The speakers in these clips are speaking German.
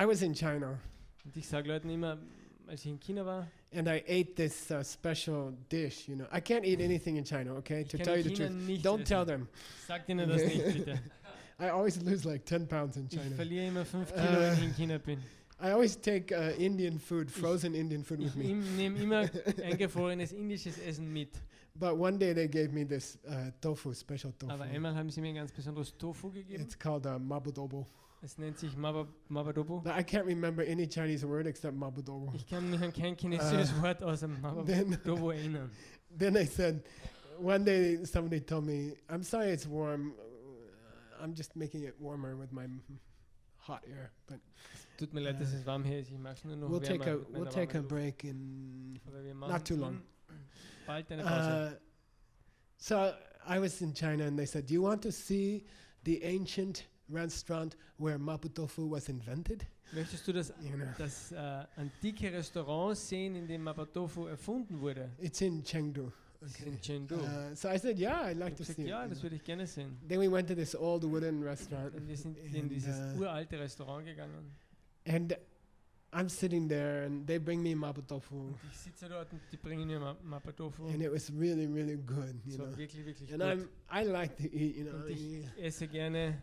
I was in China Und ich sage Leuten immer, als ich in China war, and I ate this special dish. You know, I can't eat anything in China. Okay, ich to kann tell you in the China truth, nichts don't tell essen. them. Sagt ihnen das nicht, bitte. I always lose like 10 pounds in Ich China. verliere immer 5 Kilo, wenn ich in China bin. I always take Indian food, frozen Indian food with Ich me. nehme immer eingefrorenes indisches Essen mit. But one day they gave me this tofu, special tofu. Aber einmal haben sie mir ein ganz besonderes Tofu gegeben. It's called mabudobo. Es nennt sich Mabadobo. But I can't remember any Chinese word except mabudobo. Ich kann mich an kein chinesisches Wort außer Mabadobo erinnern. Then I said, one day somebody told me, I'm sorry it's warm. I'm just making it warmer with my hot air. But Tut mir leid, dass es warm hier ist. Ich mache es nur noch we'll take wärmer a mit meiner we'll take a warmen Luft. break in Aber wir not machen too long. bald eine Pause. So I was in China and they said, do you want to see the ancient restaurant where mapo tofu was invented? Möchtest du das You know, antike Restaurant sehen, in dem Mabadofu erfunden wurde? it's in Chengdu. Das ist in Chengdu. So I said, yeah, I'd like Ich to habe see gesagt, ja, it. das würde ich gerne sehen. Then we went to this old wooden restaurant, Und wir sind in dieses uralte Restaurant gegangen. and I'm sitting there, and they bring me mapo tofu, Und ich sitze dort und die bringen mir Mabadofu. and it was really, really good, you Das know. war wirklich, wirklich And gut. I like to eat, you know. Und ich esse gerne.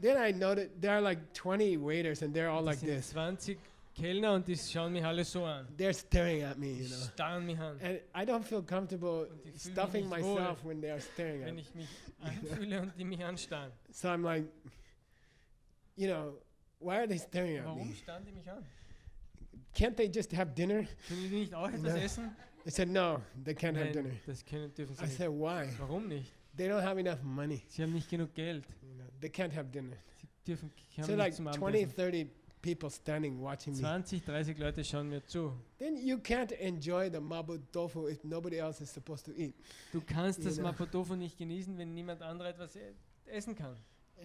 Then I noted there are like 20 waiters, and they're all Das like sind this. 20 Kellner und die schauen mich alle so an. They're staring at me, Die you know. starren mich an. And I don't feel comfortable Und ich fühle mich stuffing nicht wohl, myself when they are staring at wenn me. ich mich anfühle und die mich anstarren. So I'm like, you know, why are they staring at Warum me? starren die mich an? Can't they just have dinner? Können die nicht auch etwas Nein. essen? They said, no, they can't have dinner. Nein, das dürfen sie I nicht. said, why? Warum nicht? They don't have enough money. Sie haben nicht genug Geld. You know, they can't have dinner. Sie haben So nicht like zum 20, Abendessen. 30 people standing watching me. 20, 30 Leute schauen mir zu. Then you can't enjoy the mapo tofu if nobody else is supposed to eat. Du kannst das You know. Mapo-Tofu nicht genießen, wenn niemand anderer etwas essen kann.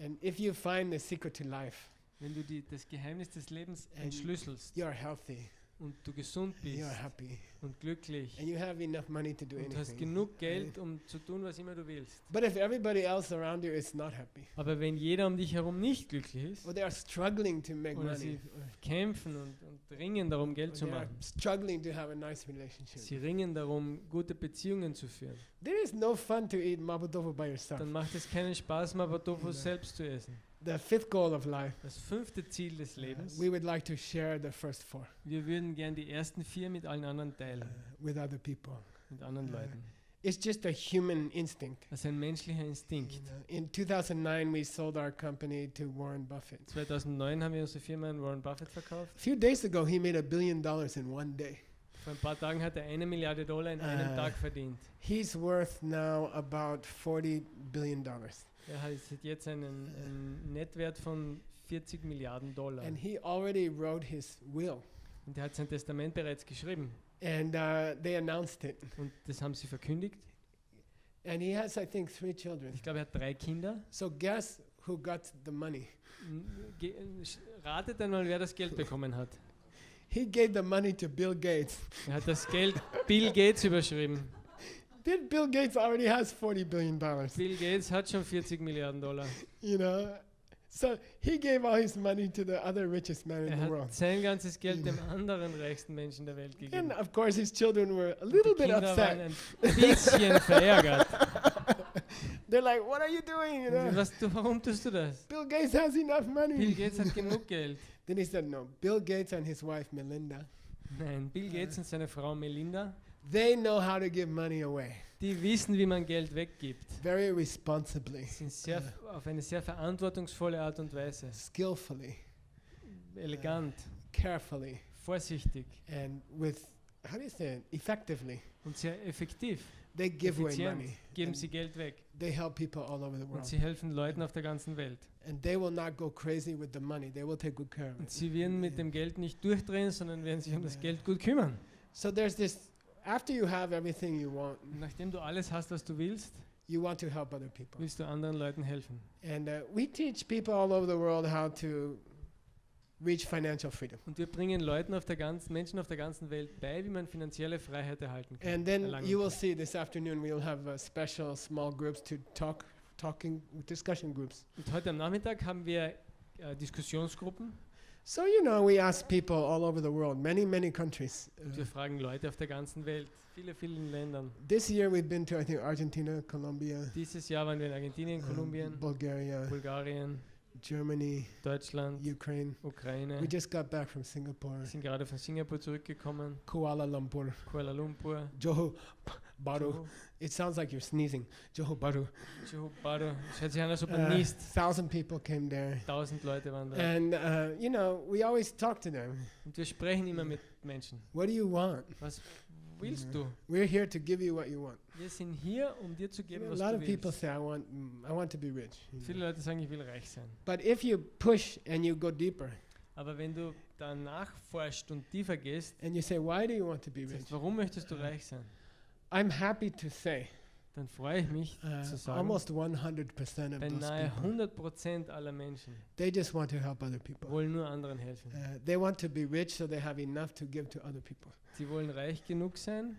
And if you find the secret to life, Wenn du das Geheimnis des Lebens And entschlüsselst you're healthy, und du gesund bist you're happy, und glücklich and you have enough money to do und hast anything. genug Geld, um zu tun, was immer du willst. But if everybody else around you is not happy, Aber wenn jeder um dich herum nicht glücklich ist or they are struggling to make oder money, sie kämpfen und ringen darum, Geld or zu they are machen, struggling to have a nice relationship, sie ringen darum, gute Beziehungen zu führen, there is no fun to eat mapo tofu by yourself. dann macht es keinen Spaß, Mapo-Tofu Ja. selbst zu essen. The fifth goal of life, Das 5. Ziel des Lebens, we would like to share the first 4 wir würden gern die ersten 4 mit allen anderen teilen, with other people. mit anderen Leuten. It's just a human instinct. Das ist ein menschlicher Instinkt. You know, in 2009, we sold our company to Warren Buffett. 2009 haben wir unsere Firma an Warren Buffett verkauft. A few days ago, he made $1 billion in one day. Vor ein paar Tagen hat er $1 Milliarde in einem Tag verdient. He's worth now about $40 billion. Er hat jetzt einen Nettwert von 40 Milliarden Dollar. And he already wrote his will. Und er hat sein Testament bereits geschrieben. And they announced it. Und das haben sie verkündigt. And he has, I think, 3 children. Ich glaube, er hat 3 Kinder. So guess who got the money? Ratet einmal, wer das Geld bekommen hat. He gave the money to Bill Gates. Er hat das Geld Bill Gates überschrieben. Bill Gates already has $40 billion. Bill Gates hat schon 40 Milliarden Dollar. You know? So he gave all his money to the other richest man in Er the world. hat sein ganzes Geld dem anderen reichsten Menschen der Welt gegeben. And of course, his children were a Die little bit Kinder waren upset. ein bisschen verärgert. They're like, "What are you doing?" You know? Warum tust du das? Bill Gates has enough Bill money. Gates hat genug Geld. Then he said, "No, Bill Gates and his wife Melinda, Nein, Bill Gates und seine Frau Melinda, they know how to give money away die wissen, wie man Geld weggibt. very responsibly, Sind auf eine sehr verantwortungsvolle Art und Weise. skillfully, Elegant, carefully, vorsichtig and with, how do you say it, effectively. und sehr effektiv. They give away Effizient money. geben And sie Geld weg. they help people all over the Und world. sie helfen Leuten auf der ganzen Welt. And they will not go crazy with the money. They will take good care of Und it. sie werden mit dem Geld nicht durchdrehen, sondern werden sich um das Geld gut kümmern. So there's this, after you have everything you want, Und nachdem du alles hast, was du willst, you want to help other people. willst du anderen Leuten helfen. And we teach people all over the world how to reach financial freedom. Und wir bringen Menschen auf der ganzen Welt bei, wie man finanzielle Freiheit erhalten kann. And then erlangen you will kann. see this afternoon we'll have special small groups to discussion groups. Und heute am Nachmittag haben wir Diskussionsgruppen. So, you know, we ask people all over the world, many countries. Und wir fragen Leute auf der ganzen Welt, vielen Ländern. This year we've been to, I think, Argentina, Colombia, Dieses Jahr waren wir in Argentinien, Kolumbien, Bulgaria, Bulgarien, Germany, Deutschland, Ukraine. Ukraine. We just got back from Singapore, Wir sind gerade von Singapur zurückgekommen, Kuala Lumpur, Kuala Lumpur, Johor Bahru. It sounds like you're sneezing. Johor Bahru. Johor Bahru. Es hört sich an, als ob man niest. 1,000 people came there. 1000 Leute waren da. And, you know, we always talk to them. Und wir sprechen immer mit Menschen. What do you want? Was willst du? We're here to give you what you want. Wir sind hier, um dir zu You geben, know, was a lot du of people willst. say, I want to be rich. You know. Viele Leute sagen, ich will reich sein. But if you push and you go deeper Aber wenn du danach forschst und tiefer gehst, and you say, why do you want to be rich? sagst, warum möchtest du reich sein? I'm happy to say Dann freue ich mich zu sagen, almost 100% of those beinahe people, 100% aller Menschen they just want to help other people. wollen nur anderen helfen. They want to be rich so they have enough to give to other people. Sie wollen reich genug sein,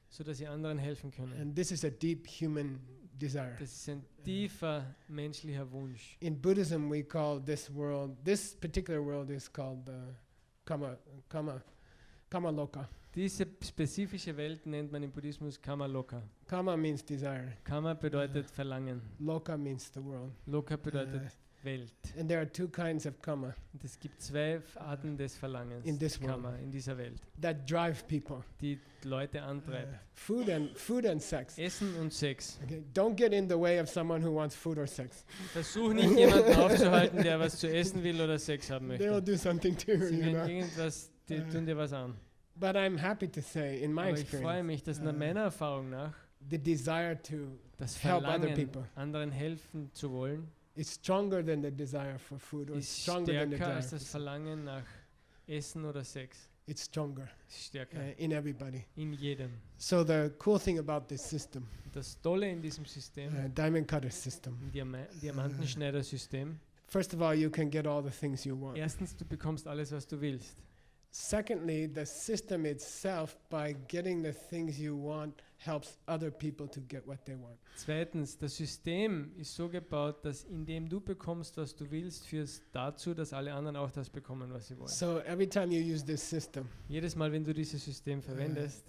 sodass sie anderen helfen können. And this is a deep human desire. Das ist ein tiefer menschlicher Wunsch. In Buddhism, we call this particular world is called kama loka. Diese spezifische Welt nennt man im Buddhismus Kama Loka. Kama means desire. Kama bedeutet Verlangen. Loka means the world. Loka bedeutet Welt. And there are two kinds of kama Und es gibt zwei Arten des Verlangens, In this Kama, in dieser Welt, that drive people. die Leute antreibt. Food and sex. Essen und Sex. Okay, don't get in the way of someone who wants food or sex. Versuch nicht jemanden aufzuhalten, der was zu essen will oder Sex haben They will möchte. do something to you, Sie you werden know. irgendwas, die tun dir was an. But I'm happy to say, in my Aber ich freue experience, mich, dass nach meiner Erfahrung nach the desire to das help other Verlangen, people anderen helfen zu wollen, is stronger than the desire for food, or ist stronger than the stärker desire. als for das sex. Verlangen nach Essen oder Sex. It's stronger Ist stärker in everybody. in jedem. So the cool thing about this system, Und das Tolle in diesem System, diamond cutter system, im Diamantenschneidersystem, first of all, you can get all the things you want. erstens, du bekommst alles, was du willst. Secondly, the system itself, by getting the things you want, helps other people to get what they want. Zweitens, das System ist so gebaut, dass indem du bekommst, was du willst, führt es dazu, dass alle anderen auch das bekommen, was sie wollen. So every time you use this system, Jedes Mal, wenn du dieses System verwendest,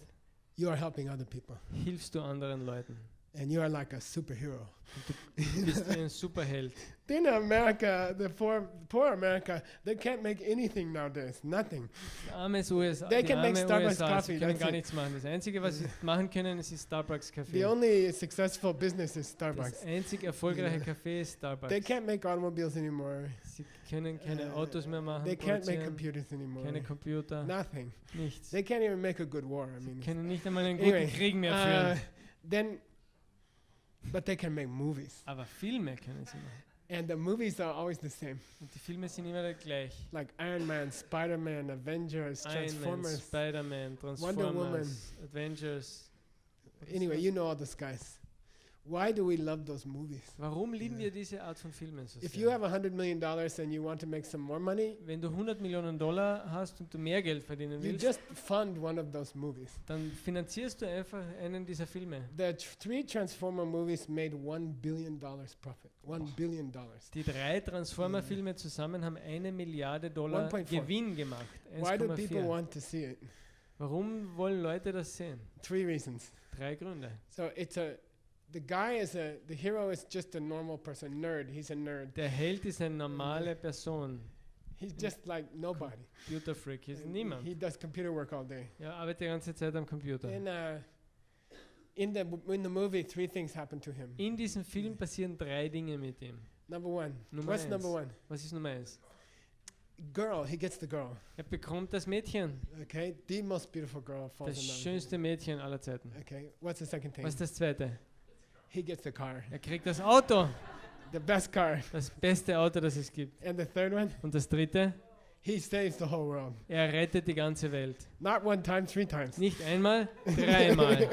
you are helping other people, hilfst du anderen Leuten. and you are like a superhero. Du bist wie ein Superheld. In America, the poor America, they can't make anything nowadays. Nothing. Armes USA, They die can make arme Starbucks USA, coffee, sie können that's gar it. nichts machen. Das Einzige, was sie machen können, ist Starbucks The Kaffee. only successful business is Das Starbucks. einzig erfolgreiche Café ist Starbucks. They can't make automobiles anymore. Sie können keine Autos mehr machen, They can't make produzieren, computers anymore. keine Computer, Nothing. nichts. They can't even make a good war. I mean, Können nicht einmal einen guten Anyway, Krieg mehr führen. then, but they can make movies, Aber Filme können sie machen. and the movies are always the same, Und die Filme sind immer gleich. like Iron Man, Spider-Man, Avengers, Iron Man, Transformers. Spider-Man, Wonder Woman. Transformers, Avengers. Anyway, you know all those guys. Why do we love those movies? Warum lieben wir diese Art von Filmen so If you sehr? have $100 million and you want to make some more money, Wenn du 100 Millionen Dollar hast und du mehr Geld verdienen you willst, just fund one of those movies. dann finanzierst du einfach einen dieser Filme. The three Transformer movies made $1 billion profit. $1 billion. Die 3 Transformer-Filme zusammen haben 1 Milliarde Dollar 1,4. Gewinn gemacht. Why do people 1,4. want to see it? Warum wollen Leute das sehen? 3 reasons. 3 Gründe. So the hero is just a normal person, nerd. He's a nerd. Der Held ist eine normale Person. He's just like nobody. Computerfreak ist He niemand. does computer work all day. Er arbeitet die ganze Zeit am Computer. In the movie, 3 things happen to him. In diesem Film passieren 3 Dinge mit ihm. Number 1. Nummer What's eins. number 1? Was ist Nummer 1? Girl. He gets the girl. Er bekommt das Mädchen. Okay, the most beautiful girl falls Das in love. schönste Mädchen aller Zeiten. Okay, what's the second thing? Was ist das Zweite? He gets the car, Er kriegt das Auto. the best car. Das beste Auto, das es gibt. And the third one, Und das Dritte? he saves the whole world. Er rettet die ganze Welt. Not 1 time, 3 times. Nicht einmal, 3 Mal.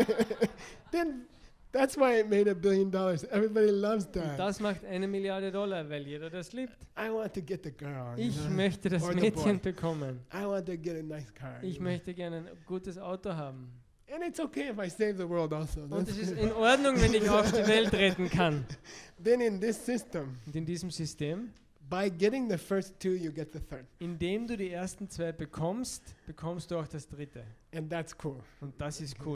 Then that's why it made $1 billion. Everybody loves Und that. das macht 1 Milliarde Dollar, weil jeder das liebt. I want to get the girl. Ich you know? möchte das Or the Mädchen boy. bekommen. I want to get a nice car. Ich you know? möchte gerne ein gutes Auto haben. And it's okay if I save the world also. Und es That's- ist in Ordnung, wenn ich auch die Welt retten kann. Then in this system, Und in diesem System by getting the first two, you get the third. Indem du die ersten zwei bekommst, bekommst du auch das dritte. And that's cool. Und das ist cool.